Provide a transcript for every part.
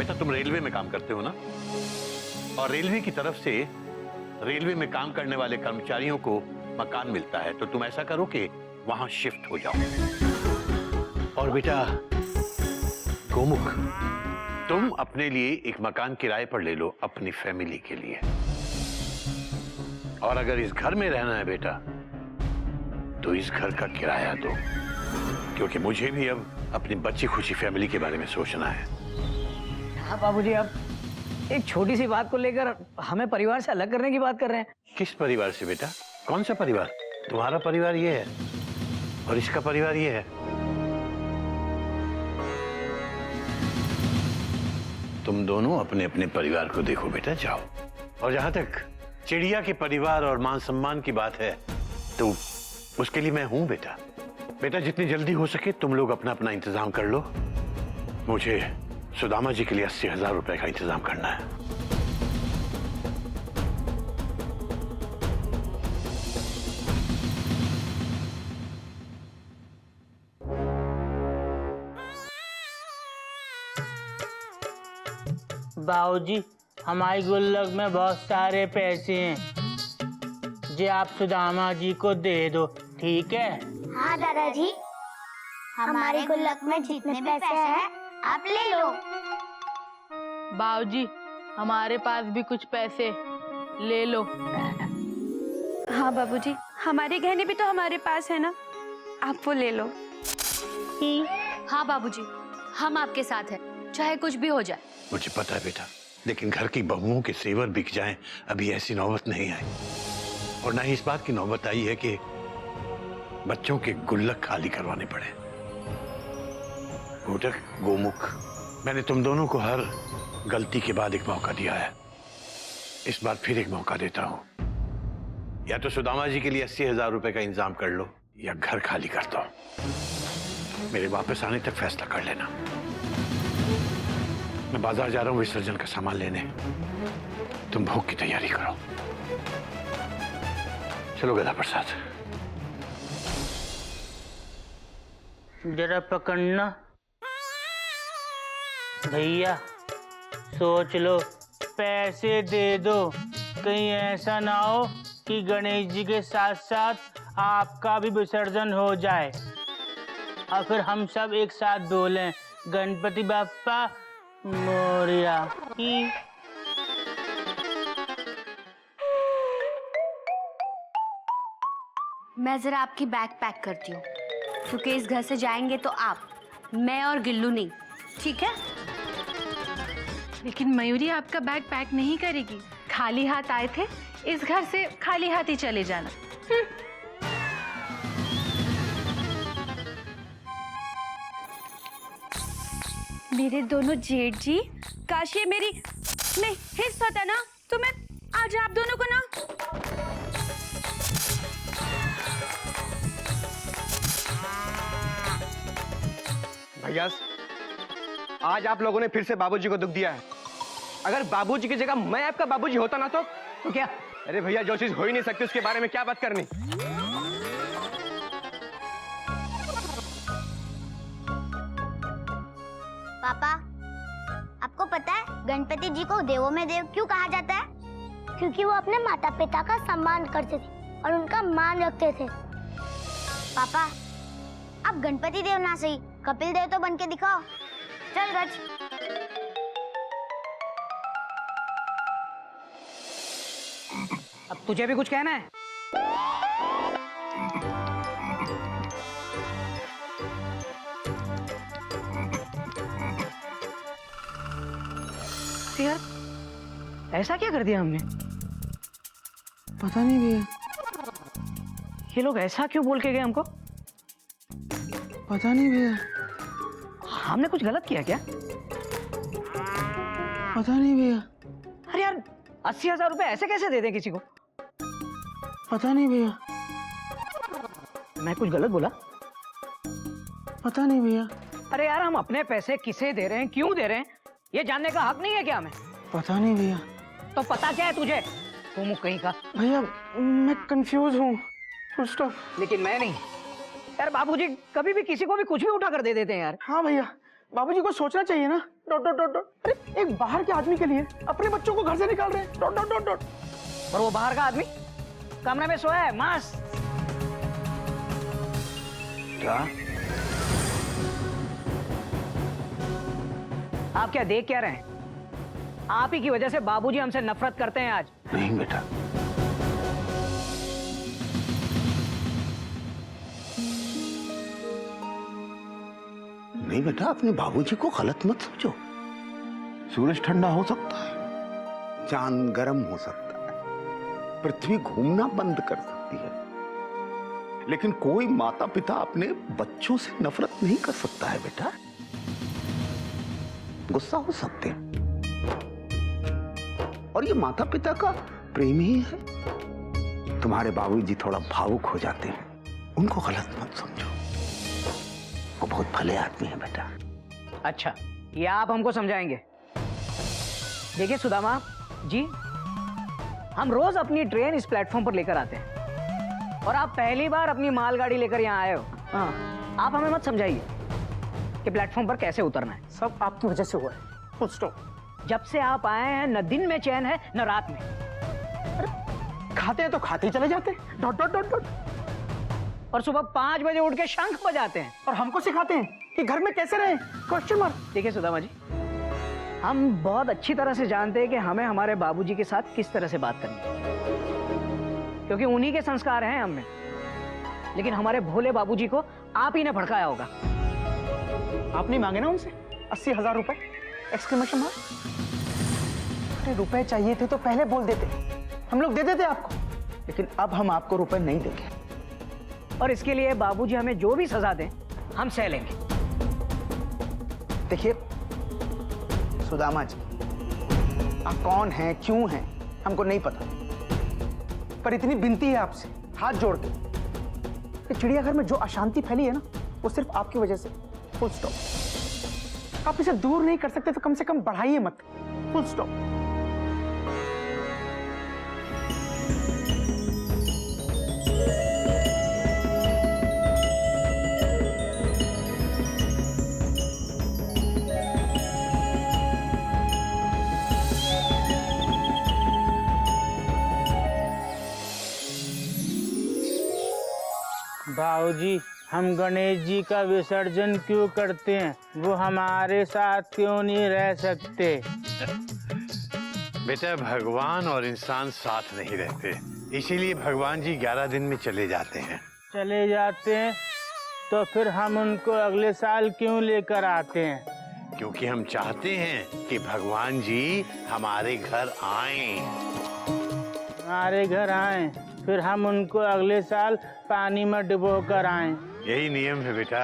बेटा तुम रेलवे में काम करते हो ना, और रेलवे की तरफ से रेलवे में काम करने वाले कर्मचारियों को मकान मिलता है, तो तुम ऐसा करो कि वहां शिफ्ट हो जाओ। और बेटा गोमुख, तुम अपने लिए एक मकान किराए पर ले लो अपनी फैमिली के लिए। और अगर इस घर में रहना है बेटा तो इस घर का किराया दो, क्योंकि मुझे भी अब अपनी बच्ची खुशी फैमिली के बारे में सोचना है। हाँ बाबूजी, अब एक छोटी सी बात को लेकर हमें परिवार से अलग करने की बात कर रहे हैं। किस परिवार से बेटा? कौन सा परिवार? तुम्हारा परिवार ये है और इसका परिवार ये है। तुम दोनों अपने अपने परिवार को देखो बेटा, जाओ। और जहां तक चिड़िया के परिवार और मान सम्मान की बात है तो उसके लिए मैं हूं बेटा। बेटा जितनी जल्दी हो सके तुम लोग अपना अपना इंतजाम कर लो। मुझे सुदामा जी के लिए 80,000 रुपए का इंतजाम करना है। बाबूजी, हमारी गुल्लक में बहुत सारे पैसे हैं, जे आप सुदामा जी को दे दो, ठीक है? हाँ दादाजी, हमारे गुल्लक में जितने पैसे हैं आप ले लो। बाबूजी, हमारे पास भी कुछ पैसे ले लो। हाँ बाबूजी, हमारे गहने भी तो हमारे पास है ना, आप वो ले लो। हाँ बाबूजी, हम आपके साथ हैं, चाहे कुछ भी हो जाए। मुझे पता है बेटा, लेकिन घर की बहुओं के सेवर बिक जाएं, अभी ऐसी नौबत नहीं आई। और ना ही इस बात की नौबत आई है कि बच्चों के गुल्लक खाली करवाने पड़े। घोटक, गोमुख, मैंने तुम दोनों को हर गलती के बाद एक मौका दिया है। इस बार फिर एक मौका देता हूं। या तो सुदामा जी के लिए 80,000 रुपए का इंतजाम कर लो या घर खाली कर दो। मेरे वापस आने तक फैसला कर लेना। मैं बाजार जा रहा हूं विसर्जन का सामान लेने, तुम भोग की तैयारी करो। चलो गदा प्रसाद। जरा पकड़ना भैया, सोच लो, पैसे दे दो। कहीं ऐसा ना हो कि गणेश जी के साथ साथ आपका भी विसर्जन हो जाए और फिर हम सब एक साथ बोलें गणपति बाप्पा मोरिया। मैं जरा आपकी बैग पैक करती हूँ, क्योंकि इस घर से जाएंगे तो आप, मैं और गिल्लू नहीं, ठीक है? लेकिन मयूरी आपका बैग पैक नहीं करेगी। खाली हाथ आए थे, इस घर से खाली हाथ ही चले जाना। मेरे दोनों जेठ जी, काश ये मेरी में हिस्सा होता ना, तो मैं आज आप दोनों को ना। भैया, आज आप लोगों ने फिर से बाबूजी को दुख दिया है। अगर बाबूजी की जगह मैं आपका बाबूजी होता ना तो क्या? अरे भैया, जो चीज हो ही नहीं सकती उसके बारे में क्या बात करनी। पापा, आपको पता है गणपति जी को देवों में देव क्यों कहा जाता है? क्योंकि वो अपने माता पिता का सम्मान करते थे और उनका मान रखते थे। पापा, अब गणपति देव ना सही, कपिल देव तो बन के दिखाओ। चल गज। अब तुझे भी कुछ कहना है? यार, ऐसा क्या कर दिया हमने? पता नहीं भैया, ये लोग ऐसा क्यों बोल के गए हमको? पता नहीं भैया, हमने कुछ गलत किया क्या? पता नहीं भैया, अरे यार, 80,000 रुपए ऐसे कैसे दे दें किसी को? पता नहीं भैया, मैं कुछ गलत बोला? पता नहीं भैया, अरे यार, हम अपने पैसे किसे दे रहे हैं, क्यों दे रहे हैं, ये जानने का हक नहीं है क्या हमें? पता नहीं भैया। तो पता क्या है तुझे? तुम कहीं का। भैया, मैं कंफ्यूज हूँ, फुल स्टॉप। लेकिन मैं नहीं यार, बाबूजी कभी भी किसी को भी कुछ भी उठा कर दे देते हैं यार। हाँ भैया, बाबूजी को सोचना चाहिए ना। Dot dot dot dot. एक बाहर के आदमी के लिए अपने बच्चों को घर से निकाल रहे हैं। Dot dot dot dot. और वो बाहर का आदमी कमरे में सोया है मस्त। क्या? आप क्या देख क्या रहे हैं? आप ही की वजह से बाबूजी हमसे नफरत करते हैं आज। नहीं बेटा, नहीं बेटा, अपने बाबूजी को गलत मत समझो। सूरज ठंडा हो सकता है, चांद गर्म हो सकता है, पृथ्वी घूमना बंद कर सकती है, लेकिन कोई माता पिता अपने बच्चों से नफरत नहीं कर सकता है बेटा। गुस्सा हो सकते हैं, और ये माता पिता का प्रेम ही है। तुम्हारे बाबूजी थोड़ा भावुक हो जाते हैं, उनको गलत मत समझो। वो बहुत भले आदमी है बेटा। अच्छा, ये आप हमको समझाएंगे? देखिए सुदामा जी, हम रोज अपनी ट्रेन इस प्लेटफॉर्म पर लेकर आते हैं, और आप पहली बार अपनी मालगाड़ी लेकर यहाँ आए हो। हाँ, आप हमें मत समझाइए कि प्लेटफॉर्म पर कैसे उतरना है। सब आपकी वजह से हुआ है। Full stop. जब से आप आए हैं न दिन में चैन है न रात में। खाते हैं तो खाते ही चले जाते हैं। Dot dot dot dot. और सुबह 5 बजे उठ के शंख बजाते हैं और हमको सिखाते हैं कि घर में कैसे रहें। Question mark. देखिए सुदामा जी, हम बहुत अच्छी तरह से जानते हैं कि हमें हमारे बाबूजी के साथ किस तरह से बात करनी है, क्योंकि उन्हीं के संस्कार हैं हमें। लेकिन हमारे भोले बाबूजी को आप ही ने भड़काया होगा। आपने मांगे ना उनसे 80,000 रुपए? Exclamation mark. अरे रुपए चाहिए थे तो पहले बोल देते, हम लोग दे देते आपको। लेकिन अब हम आपको रुपए नहीं देंगे, और इसके लिए बाबूजी हमें जो भी सजा दें हम सह लेंगे। देखिए सुदामा जी, आप कौन हैं, क्यों हैं, हमको नहीं पता, पर इतनी विनती है आपसे हाथ जोड़ के कि चिड़ियाघर में जो अशांति फैली है ना, वो सिर्फ आपकी वजह से। Full stop. आप इसे दूर नहीं कर सकते तो कम से कम बढ़ाइए मत। Full stop. बाबूजी, हम गणेश जी का विसर्जन क्यों करते हैं? वो हमारे साथ क्यों नहीं रह सकते? बेटा, भगवान और इंसान साथ नहीं रहते, इसीलिए भगवान जी 11 दिन में चले जाते हैं। चले जाते हैं तो फिर हम उनको अगले साल क्यों लेकर आते हैं? क्योंकि हम चाहते हैं कि भगवान जी हमारे घर आएं। हमारे घर आए, फिर हम उनको अगले साल पानी में डुबो कर आए। यही नियम है बेटा,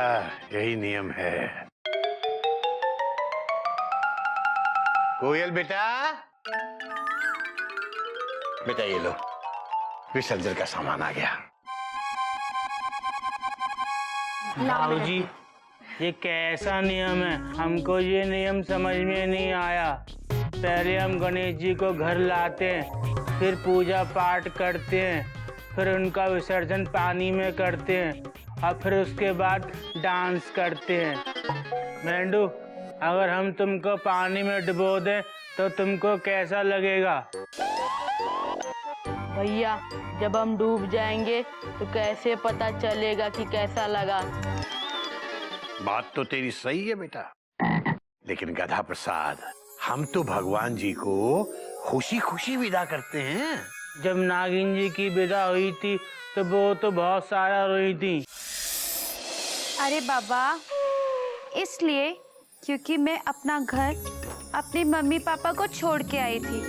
यही नियम है। कोयल बेटा, बेटा ये लो, विसर्जन का सामान आ गया। बाबूजी, ये कैसा नियम है? हमको ये नियम समझ में नहीं आया। पहले हम गणेश जी को घर लाते हैं, फिर पूजा पाठ करते हैं, फिर उनका विसर्जन पानी में करते हैं, और फिर उसके बाद डांस करते हैं। मेंढू, अगर हम तुमको पानी में डुबो दें तो तुमको कैसा लगेगा? भैया, जब हम डूब जाएंगे तो कैसे पता चलेगा कि कैसा लगा? बात तो तेरी सही है बेटा, लेकिन गधा प्रसाद, हम तो भगवान जी को खुशी खुशी विदा करते हैं। जब नागिन जी की विदा हुई थी तो वो तो बहुत सारा रोई थी। अरे बाबा, इसलिए क्योंकि मैं अपना घर अपने मम्मी पापा को छोड़ के आई थी,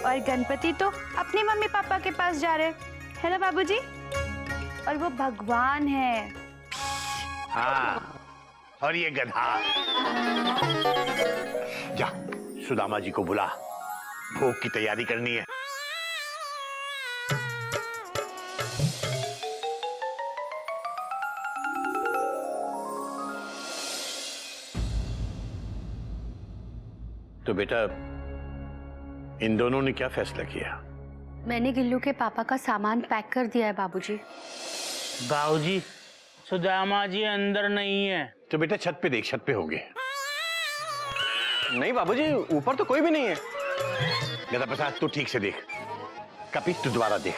और गणपति तो अपने मम्मी पापा के पास जा रहे है ना बाबूजी? और वो भगवान है। हाँ, और ये गधा। जा, सुदामा जी को बुला, भोग की तैयारी करनी है। तो बेटा, इन दोनों ने क्या फैसला किया? मैंने गिल्लू के पापा का सामान पैक कर दिया है बाबूजी। बाबूजी, सुदामा जी अंदर नहीं है। तो बेटा छत पे देख, छत पे होंगे। नहीं बाबूजी, ऊपर तो कोई भी नहीं है। गदा प्रसाद तू ठीक से देख, कपी तू दोबारा देख।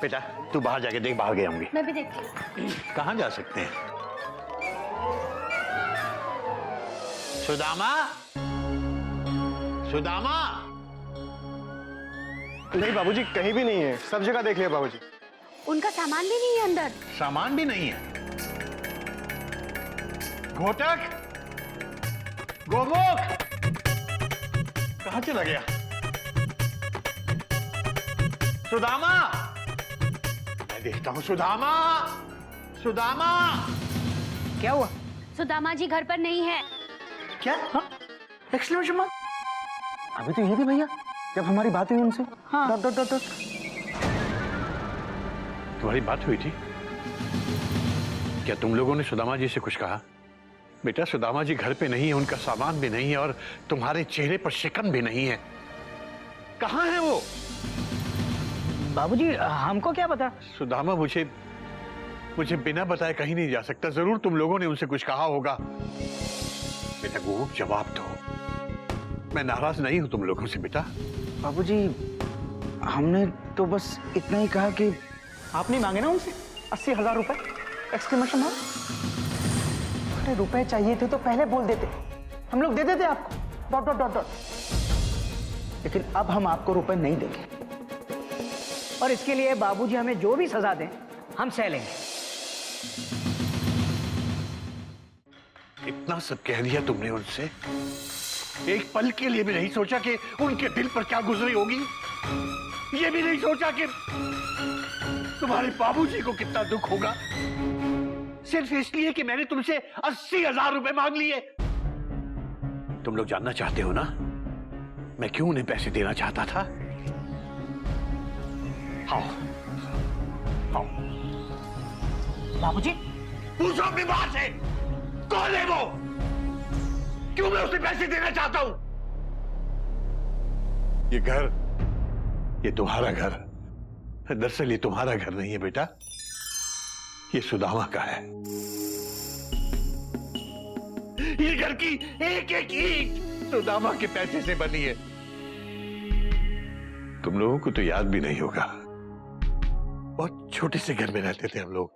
बेटा तू बाहर जाके देख, बाहर गए होंगे। मैं भी देखती हूँ। कहाँ जा सकते हैं? सुदामा, सुदामा। नहीं बाबूजी, कहीं भी नहीं है, सब जगह देख लिया बाबूजी। उनका सामान भी नहीं है अंदर। सामान भी नहीं है। घोटक, गोमुख, कहाँ चला गया? सुदामा, मैं देखता हूँ। सुदामा, सुदामा। क्या हुआ? सुदामा जी घर पर नहीं है। क्या? Exclamation mark? अभी तो यही थी भैया जब हमारी बात हुई उनसे। हाँ। Dot dot dot dot. तुम्हारी बात हुई थी? क्या तुम लोगों ने सुदामा जी से कुछ कहा? बेटा सुदामा जी घर पे नहीं है, उनका सामान भी नहीं है और तुम्हारे चेहरे पर शिकन भी नहीं है। कहाँ है वो? बाबूजी हमको क्या पता? सुदामा मुझे बिना बताए कहीं नहीं जा सकता। जरूर तुम लोगों ने उनसे कुछ कहा होगा। बेटा गोमुख जवाब दो। मैं नाराज नहीं हूं तुम लोगों से बेटा। बाबूजी, हमने तो बस इतना ही कहा कि आपने मांगे ना उनसे 80,000 रुपए? Exclamation mark. अरे रुपए चाहिए थे तो पहले बोल देते, हम लोग दे देते आपको। Dot dot dot dot. लेकिन अब हम आपको रुपए नहीं देंगे। और इसके लिए बाबूजी हमें जो भी सजा दें हम सह लेंगे। इतना सब कह दिया तुमने उनसे, एक पल के लिए भी नहीं सोचा कि उनके दिल पर क्या गुजरी होगी? ये भी नहीं सोचा कि तुम्हारे बाबूजी को कितना दुख होगा सिर्फ इसलिए कि मैंने तुमसे 80,000 रुपए मांग लिए। तुम लोग जानना चाहते हो ना मैं क्यों उन्हें पैसे देना चाहता था? आओ, आओ। बाबूजी पूछो अपनी मां से, कौन है वो? क्यों मैं उसे पैसे देना चाहता हूं? ये घर, ये तुम्हारा घर। दरअसल ये तुम्हारा घर नहीं है बेटा, ये सुदामा का है। ये घर की एक एक ईंट सुदामा के पैसे से बनी है। तुम लोगों को तो याद भी नहीं होगा, बहुत छोटे से घर में रहते थे हम लोग।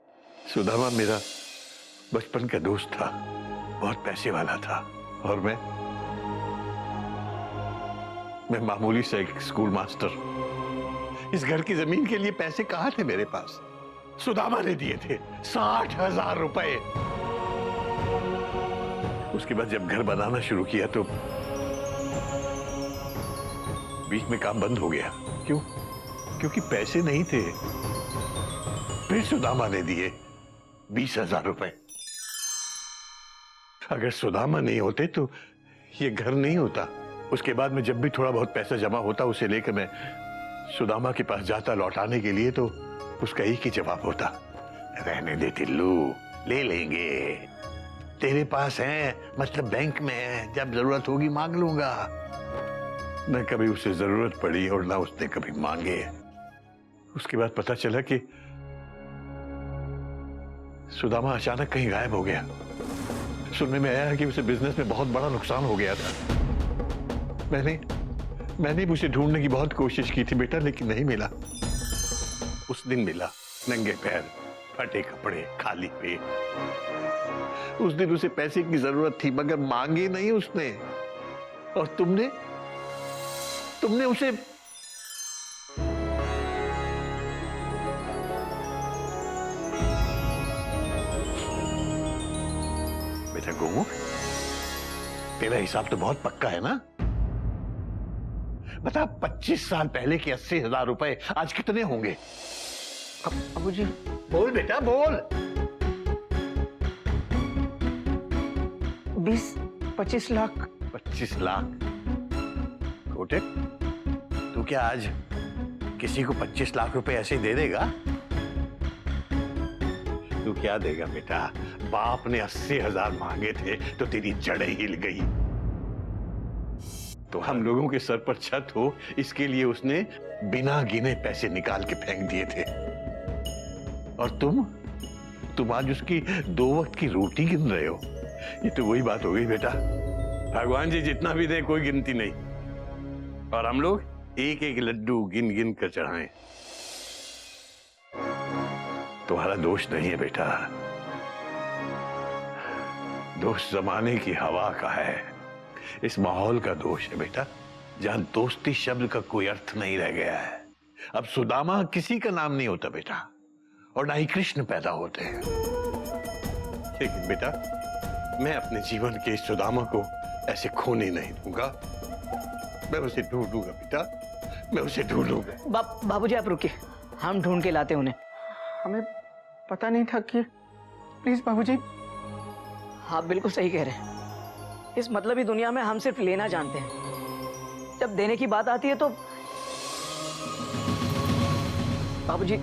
सुदामा मेरा बचपन का दोस्त था, बहुत पैसे वाला था और मैं मामूली सा एक स्कूल मास्टर। इस घर की जमीन के लिए पैसे कहां थे मेरे पास? सुदामा ने दिए थे 60,000 रुपए। उसके बाद जब घर बनाना शुरू किया तो बीच में काम बंद हो गया। क्यों? क्योंकि पैसे नहीं थे। फिर सुदामा ने दिए 20,000 रुपए। अगर सुदामा नहीं होते तो ये घर नहीं होता। उसके बाद में जब भी थोड़ा बहुत पैसा जमा होता उसे लेकर मैं सुदामा के पास जाता लौटाने के लिए, तो उसका एक ही जवाब होता, रहने दे टिल्लू, ले लेंगे, तेरे पास है, मतलब बैंक में है, जब जरूरत होगी मांग लूंगा। न कभी उसे जरूरत पड़ी और ना उसने कभी मांगे। उसके बाद पता चला कि सुदामा अचानक कहीं गायब हो गया। सुनने में आया कि उसे बिजनेस में बहुत बड़ा नुकसान हो गया था। मैंने भी उसे ढूंढने की बहुत कोशिश की थी बेटा, लेकिन नहीं मिला। उस दिन मिला, नंगे पैर, फटे कपड़े, खाली पेट। उस दिन उसे पैसे की जरूरत थी मगर मांगे नहीं उसने। और तुमने उसे बेटा गोमुख, तेरा हिसाब तो बहुत पक्का है ना? बता 25 साल पहले के 80,000 रुपए आज कितने होंगे? बाबूजी, बोल बेटा बोल। 20-25 लाख। 25 लाख? कोटे, तू क्या आज किसी को 25 लाख रुपए ऐसे दे देगा? तू क्या देगा बेटा? बाप ने 80,000 मांगे थे तो तेरी जड़ें हिल गई। तो हम लोगों के सर पर छत हो इसके लिए उसने बिना गिने पैसे निकाल के फेंक दिए थे। और तुम आज उसकी 2 वक्त की रोटी गिन रहे हो। ये तो वही बात हो गई बेटा भगवान जी जितना भी दे कोई गिनती नहीं, और हम लोग एक एक लड्डू गिन गिन कर चढ़ाएं। तुम्हारा दोष नहीं है बेटा, दोष जमाने की हवा का है, इस माहौल का दोष है बेटा, जहां दोस्ती शब्द का कोई अर्थ नहीं रह गया है। अब सुदामा किसी का नाम नहीं होता बेटा, और ना ही कृष्ण पैदा होते हैं। लेकिन बेटा मैं अपने जीवन के इस सुदामा को ऐसे खोने नहीं दूंगा, मैं उसे ढूंढूंगा बेटा, मैं उसे ढूंढूंगा। बाबूजी आप रुकिए, हम ढूंढ के लाते उन्हें। हमें पता नहीं था कि, प्लीज बाबूजी। आप बिल्कुल सही कह रहे हैं, इस मतलबी दुनिया में हम सिर्फ लेना जानते हैं, जब देने की बात आती है तो बाबूजी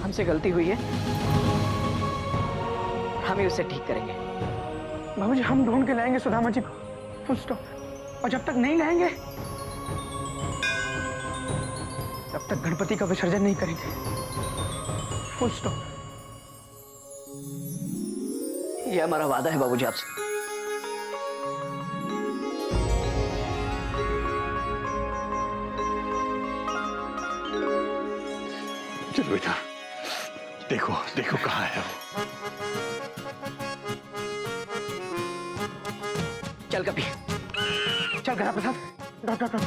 हमसे गलती हुई है, हम ही उसे ठीक करेंगे। बाबूजी हम ढूंढ के लाएंगे सुदामा जी को, फुल स्टॉप। और जब तक नहीं लाएंगे तब तक गणपति का विसर्जन नहीं करेंगे, फुल स्टॉप। ये हमारा वादा है बाबूजी आपसे। चलो बेटा, देखो देखो कहाँ है वो। चल कभी, चल गणा प्रसाद, dot dot dot.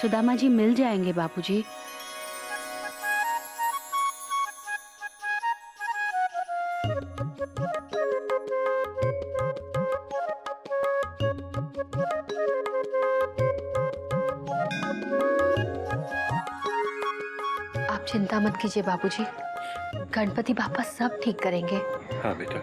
Sudama ji मिल जाएंगे बापूजी। आप चिंता मत कीजिए बाबूजी, गणपति बाबा सब ठीक करेंगे। हाँ बेटा।